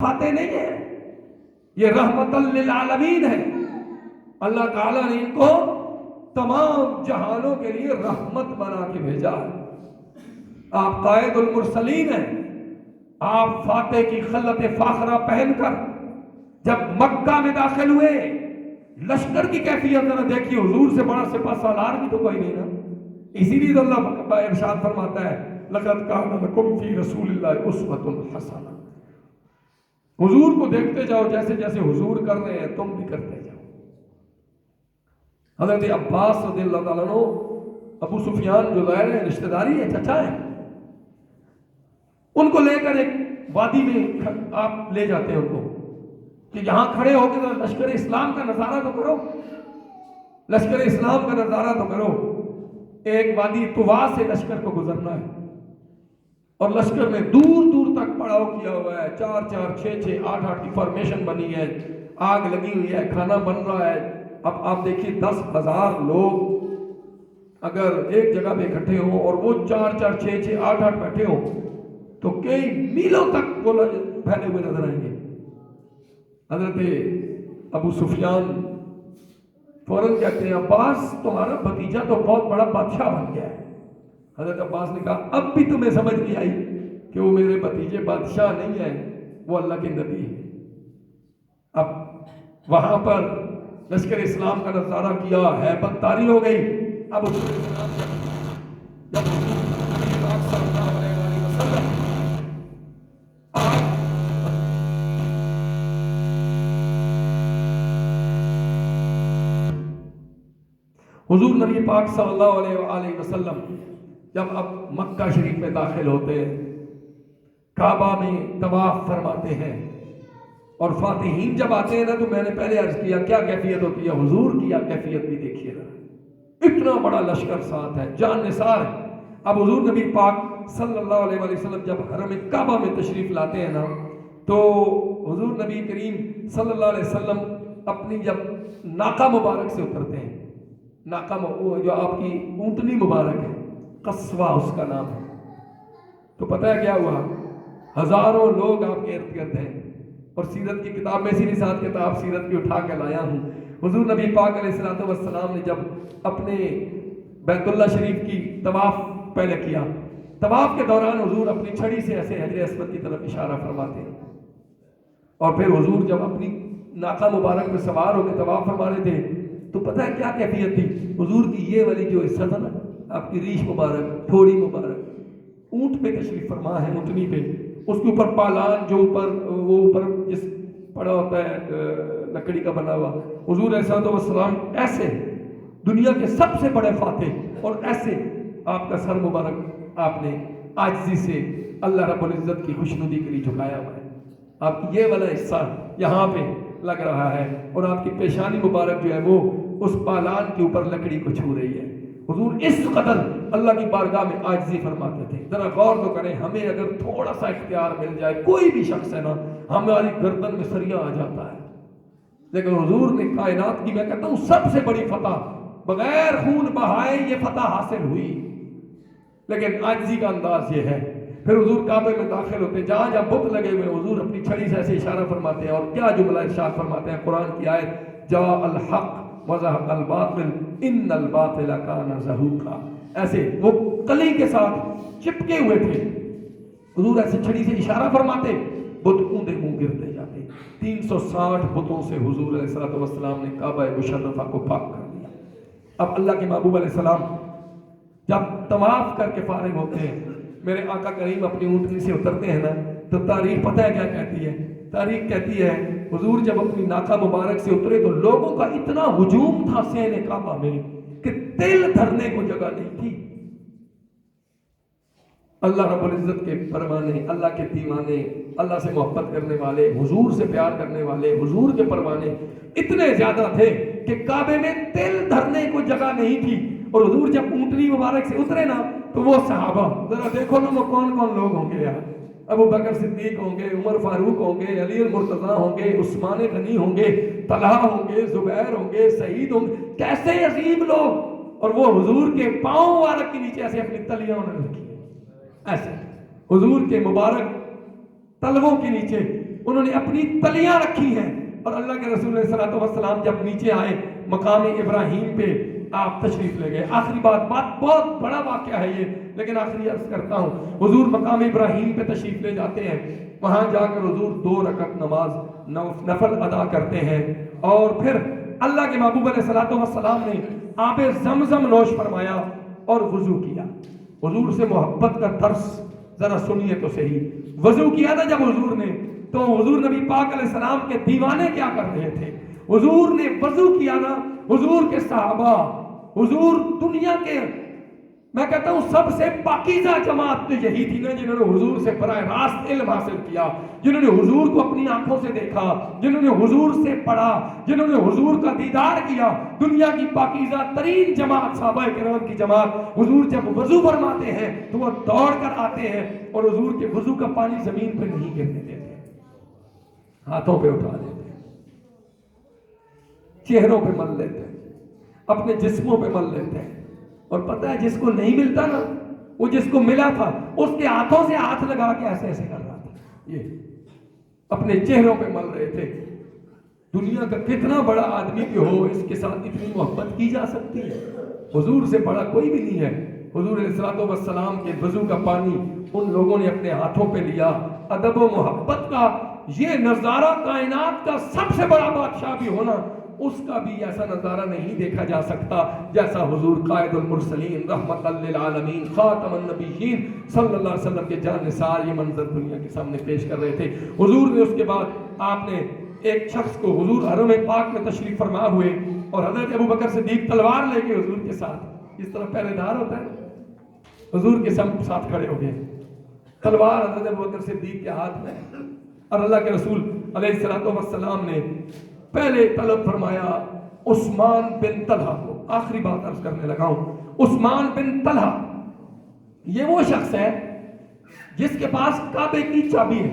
فاتح نہیں ہے، یہ رحمت للعالمین ہے۔ اللہ تعالیٰ نے ان کو تمام جہانوں کے لیے رحمت بنا کے بھیجا ہے۔ آپ قائد المرسلین ہیں، آپ فاتح کی خلعت فاخرہ پہن کر جب مکہ میں داخل ہوئے، لشکر کی کیفیت ذرا دیکھیے، حضور سے بڑا سپہ سالار بھی تو کوئی نہیں نا۔ اسی لیے تو اللہ ارشاد فرماتا ہے لقد کان لکم فی رسول اللہ اسوۃ حسنہ، حضور کو دیکھتے جاؤ، جیسے جیسے حضور کر رہے ہیں تم بھی کرتے جاؤ۔ حضرت عباس رضی اللہ تعالیٰ عنہ، ابو سفیان جو ظاہر ہے رشتہ داری ہے، چچا ہے، ان کو لے کر ایک وادی میں آپ لے جاتے ہیں ان کو کہ یہاں کھڑے ہو کے لشکر اسلام کا نظارہ تو کرو، لشکر اسلام کا نظارہ تو کرو۔ ایک وادی طوا سے لشکر کو گزرنا ہے اور لشکر میں دور دور تک پڑاؤ کیا ہوا ہے، 4 4 6 6 8 8 کی فارمیشن بنی ہے، آگ لگی ہوئی ہے، کھانا بن رہا ہے۔ اب آپ دیکھیے 10,000 لوگ اگر ایک جگہ پہ اکٹھے ہوں اور وہ 4 4 6 6 8 8 بیٹھے ہوں تو کئی میلوں تک وہ پھیلے ہوئے نظر آئیں گے۔ حضرت ابو سفیان فوراً کہتے ہیں عباس تمہارا بھتیجا تو بہت بڑا بادشاہ بن گیا ہے۔ حضرت عباس نے کہا اب بھی تمہیں سمجھ نہیں آئی کہ وہ میرے بھتیجے بادشاہ نہیں ہیں، وہ اللہ کے نبی ہیں۔ اب وہاں پر لشکر اسلام کا نظارہ کیا، ہیبت طاری ہو گئی۔ اب حضور نبی پاک صلی اللہ علیہ وآلہ وسلم جب اب مکہ شریف میں داخل ہوتے ہیں، کعبہ میں طواف فرماتے ہیں اور فاتحین جب آتے ہیں نا، تو میں نے پہلے عرض کیا کیا کیفیت ہوتی ہے، حضور کی کیفیت بھی دیکھیے نا، اتنا بڑا لشکر ساتھ ہے، جان نثار ہے۔ اب حضور نبی پاک صلی اللہ علیہ وآلہ وسلم جب حرم کعبہ میں تشریف لاتے ہیں نا، تو حضور نبی کریم صلی اللہ علیہ وسلم اپنی جب ناقہ مبارک سے اترتے ہیں، ناقہ جو آپ کی اونٹنی مبارک ہے، قصوہ اس کا نام ہے، تو پتہ ہے کیا ہوا، ہزاروں لوگ آپ کے ارد گرد ہیں، اور سیرت کی کتاب میں اسی ساتھ کتاب سیرت کی اٹھا کے لایا ہوں۔ حضور نبی پاک علیہ السلام نے جب اپنے بیت اللہ شریف کی طواف پہلے کیا، طواف کے دوران حضور اپنی چھڑی سے ایسے حجر اسود کی طرف اشارہ فرماتے ہیں، اور پھر حضور جب اپنی ناقہ مبارک میں سوار ہو کے طواف فرما رہے تھے تو پتہ ہے کیا کیفیت تھی، حضور کی یہ والی جو حصہ تھا نا، آپ کی ریش مبارک، تھوڑی مبارک، اونٹ پہ تشریف فرما ہے، اونٹنی پہ، اس کے اوپر پالان جو اوپر جس پڑا ہوتا ہے لکڑی کا بنا ہوا، حضور علیہ السلام ایسے دنیا کے سب سے بڑے فاتح، اور ایسے آپ کا سر مبارک آپ نے عاجزی سے اللہ رب العزت کی خوشنودی کے لیے جھکایا ہوا ہے۔ آپ کی یہ والا حصہ یہاں پہ لگ رہا ہے اور آپ کی پیشانی مبارک جو ہے وہ اس پالان کے اوپر لکڑی کو چھو رہی ہے۔ حضور اس قدر اللہ کی بارگاہ میں عاجزی فرماتے تھے۔ ذرا غور تو کریں، ہمیں اگر تھوڑا سا اختیار مل جائے، کوئی بھی شخص ہے نا، ہماری گردن میں سریا آ جاتا ہے، لیکن حضور نے کائنات کی، میں کہتا ہوں سب سے بڑی فتح، بغیر خون بہائے یہ فتح حاصل ہوئی، لیکن عاجزی کا انداز یہ ہے۔ پھر حضور کعبے میں داخل ہوتے، جہاں جہاں بت لگے ہوئے حضور اپنی چھڑی سے ایسے اشارہ فرماتے ہیں، اور کیا جملہ ارشاد فرماتے ہیں، قرآن کی آیت جاء الحق وزهق الباطل ان الباطل کان زہوقا، ایسے وہ کلی کے ساتھ چپکے ہوئے تھے، حضور ایسے چھڑی سے اشارہ فرماتے، بت اوندے منہ گرتے جاتے۔ 360 بتوں سے حضور علیہ السلام نے کعبہ مشرفہ کو پاک کر دیا۔ اب اللہ کے محبوب علیہ السلام جب طواف کر کے فارغ ہوتے ہیں، میرے آقا کریم اپنی اونٹنی سے اترتے ہیں نا، تو تاریخ پتہ ہے کیا کہتی ہے، تاریخ کہتی ہے حضور جب اپنی ناقہ مبارک سے اترے تو لوگوں کا اتنا ہجوم تھا سین کعبہ میں کہ تل دھرنے کو جگہ نہیں تھی۔ اللہ رب العزت کے پروانے، اللہ کے دیوانے، اللہ سے محبت کرنے والے، حضور سے پیار کرنے والے، حضور کے پروانے اتنے زیادہ تھے کہ کعبے میں تل دھرنے کو جگہ نہیں تھی۔ اور حضور جب اونٹنی مبارک سے اترے نا، تو وہ صحابہ ذرا دیکھو نا، وہ کون کون لوگ ہوں گے یار، ابو بکر صدیق ہوں گے، عمر فاروق ہوں گے، علی المرتضیٰ ہوں گے، عثمان غنی ہوں گے، طلحہ ہوں گے، زبیر ہوں گے، سعید ہوں گے، کیسے عظیم لوگ، اور وہ حضور کے پاؤں مبارک کے نیچے ایسے اپنی تلیاں انہوں نے رکھی، ایسے حضور کے مبارک تلووں کے نیچے انہوں نے اپنی تلیاں رکھی ہیں، اور اللہ کے رسول علیہ السلام جب نیچے آئے مقام ابراہیم پہ آپ تشریف لے گئے. آخری بات بہت بڑا واقعہ ہے یہ، لیکن آخری عرض کرتا ہوں، حضور مقام ابراہیم پہ تشریف لے جاتے ہیں. وہاں جا کر حضور 2 رکعت نماز نفل ادا کرتے ہیں، اور پھر اللہ کے محبوب علیہ السلام نے آب زمزم نوش فرمایا اور وضو کیا. حضور سے محبت کا درس ذرا سنیے تو صحیح. وضو کیا نا جب حضور نے، تو حضور نبی پاک علیہ السلام کے دیوانے کیا کر رہے تھے؟ حضور نے وضو کیا نا، حضور کے صحابہ، حضور دنیا کے میں کہتا ہوں سب سے پاکیزہ جماعت تو یہی تھی نا، جنہوں نے حضور سے براہ راست علم حاصل کیا، جنہوں نے حضور کو اپنی آنکھوں سے دیکھا، جنہوں نے حضور سے پڑھا، جنہوں نے حضور کا دیدار کیا. دنیا کی پاکیزہ ترین جماعت صحابہ کرام کی جماعت. حضور جب وضو فرماتے ہیں تو وہ دوڑ کر آتے ہیں اور حضور کے وضو کا پانی زمین پہ نہیں گرنے دیتے، ہاتھوں پہ اٹھا لیتے، چہروں پہ مل لیتے، اپنے جسموں پہ مل لیتے ہیں. اور پتہ ہے جس کو نہیں ملتا نا، وہ جس کو ملا تھا اس کے ہاتھوں سے ہاتھ لگا کے ایسے ایسے کر رہا تھا، یہ اپنے چہروں پہ مل رہے تھے. دنیا کا کتنا بڑا آدمی بھی ہو، اس کے ساتھ اتنی محبت کی جا سکتی ہے؟ حضور سے بڑا کوئی بھی نہیں ہے. حضور علیہ السلام کے وضو کا پانی ان لوگوں نے اپنے ہاتھوں پہ لیا. ادب و محبت کا یہ نظارہ کائنات کا سب سے بڑا بادشاہ بھی ہونا، اس کا بھی ایسا نظارہ نہیں دیکھا جا سکتا جیسا حضور قائد المرسلین رحمت للعالمین خاتم النبیین صلی اللہ علیہ وسلم کے جان نثار یہ منظر دنیا کے سامنے پیش کر رہے تھے. حضور نے اس کے بعد آپ نے ایک شخص کو، حضور حرم پاک میں تشریف فرما ہوئے اور حضرت ابوبکر صدیق تلوار لے کے حضور کے ساتھ، اس طرح پہرے دار ہوتا ہے، حضور کے ساتھ کھڑے ہو گئے، تلوار حضرت ابوبکر صدیق کے ہاتھ میں، اور اللہ کے رسول علیہ السلام نے پہلے طلب فرمایا عثمان بن طلحہ کو. آخری بات عرض کرنے لگا ہوں. عثمان بن طلحہ یہ وہ شخص ہے جس کے پاس کعبے کی چابی ہے.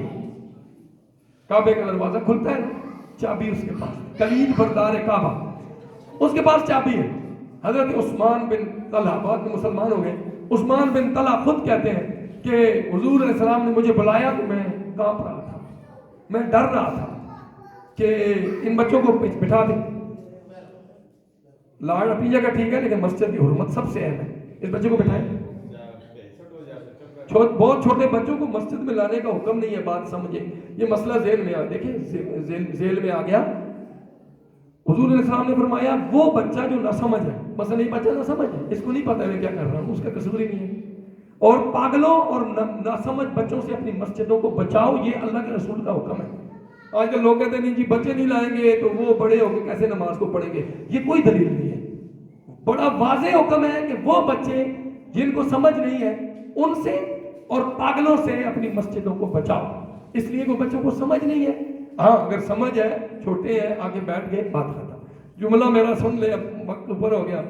کعبے کا دروازہ کھلتا ہے، چابی اس کے پاس، کلید بردار کعبہ، اس کے پاس چابی ہے. حضرت عثمان بن طلحہ بعد میں مسلمان ہو گئے. عثمان بن طلحہ خود کہتے ہیں کہ حضور علیہ السلام نے مجھے بلایا تو میں کانپ رہا تھا، میں ڈر رہا تھا کہ ان بچوں کو بٹھا دیں. لاڑ اپنی جگہ ٹھیک ہے، لیکن مسجد کی حرمت سب سے اہم ہے. اس بچوں کو بٹھائیں. بہت چھوٹے بچوں کو مسجد میں لانے کا حکم نہیں ہے. بات سمجھیں، یہ مسئلہ ذہن میں آ، دیکھیں ذیل میں آ گیا. حضور علیہ السلام نے فرمایا وہ بچہ جو نہ سمجھ ہے، مثلا یہ بچہ نہ سمجھ ہے، اس کو نہیں پتا میں کیا کر رہا ہوں، اس کا قصور ہی نہیں ہے. اور پاگلوں اور نہ سمجھ بچوں سے اپنی مسجدوں کو بچاؤ، یہ اللہ کے رسول کا حکم ہے. آج کل لوگ کہتے ہیں نہیں جی بچے نہیں لائیں گے تو وہ بڑے ہو کے کیسے نماز کو پڑھیں گے. یہ کوئی دلیل نہیں ہے. بڑا واضح حکم ہے کہ وہ بچے جن کو سمجھ نہیں ہے ان سے اور پاگلوں سے اپنی مسجدوں کو بچاؤ. اس لیے کوئی بچوں کو سمجھ نہیں ہے. ہاں اگر سمجھ ہے، چھوٹے ہیں، آگے بیٹھ گئے، بات ختم. جملہ میرا سن لے، اب وقت اوپر ہو گیا،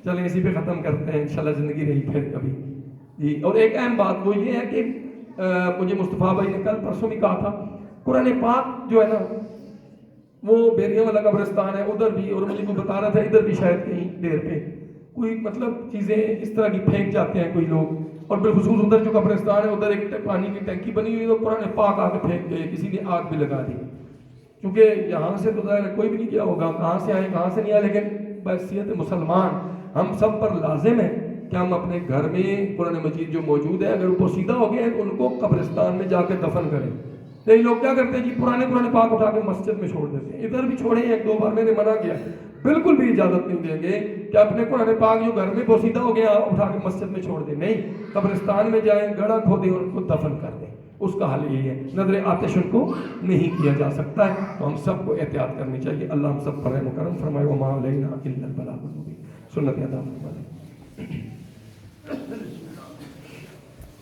چلیں اسی پہ ختم کرتے ہیں، انشاءاللہ زندگی رہی پھر کبھی. جی اور ایک اہم بات وہ یہ ہے کہ مجھے مصطفیٰ بھائی نے کل پرسوں بھی کہا تھا، قرآن پاک جو ہے نا وہ بیریوں والا قبرستان ہے ادھر بھی، اور مجھے کو بتا رہا تھا ادھر بھی شاید کہیں دیر پہ کوئی مطلب چیزیں اس طرح کی پھینک جاتے ہیں کوئی لوگ، اور بالخصوص ادھر جو قبرستان ہے ادھر ایک پانی کی ٹینکی بنی ہوئی ہے، تو قرآن پاک آ کے پھینک گئے، کسی نے آگ بھی لگا دی. کیونکہ یہاں سے تو ظاہر کوئی بھی نہیں کیا ہوگا، کہاں سے آئے کہاں سے نہیں آئے، لیکن بحیثیت مسلمان ہم سب پر لازم ہے کہ ہم اپنے گھر میں قرآن مجید جو موجود ہے اگر وہ پوشیدہ ہو گئے ہیں تو ان کو قبرستان میں جا کے دفن کریں. کئی لوگ کیا کرتے ہیں جی پرانے پاک اٹھا کے مسجد میں چھوڑ دیتے ہیں. ادھر بھی چھوڑے ہیں، 1-2 بار میں نے منع کیا، بالکل بھی اجازت نہیں دیں گے کہ اپنے قرآن پاک جو گھر میں پوشیدہ ہو گیا اٹھا کے مسجد میں چھوڑ دیں. نہیں، قبرستان میں جائیں، گڑھا کھودیں اور ان کو دفن کر دیں. اس کا حل یہی ہے. نظر آتش ان کو نہیں کیا جا سکتا ہے، تو ہم سب کو احتیاط کرنی چاہیے. اللہ ہم سب پر رحم و کرم فرمائے. وما علینا الا البلاغ المبین. سنت ادا فرمائے.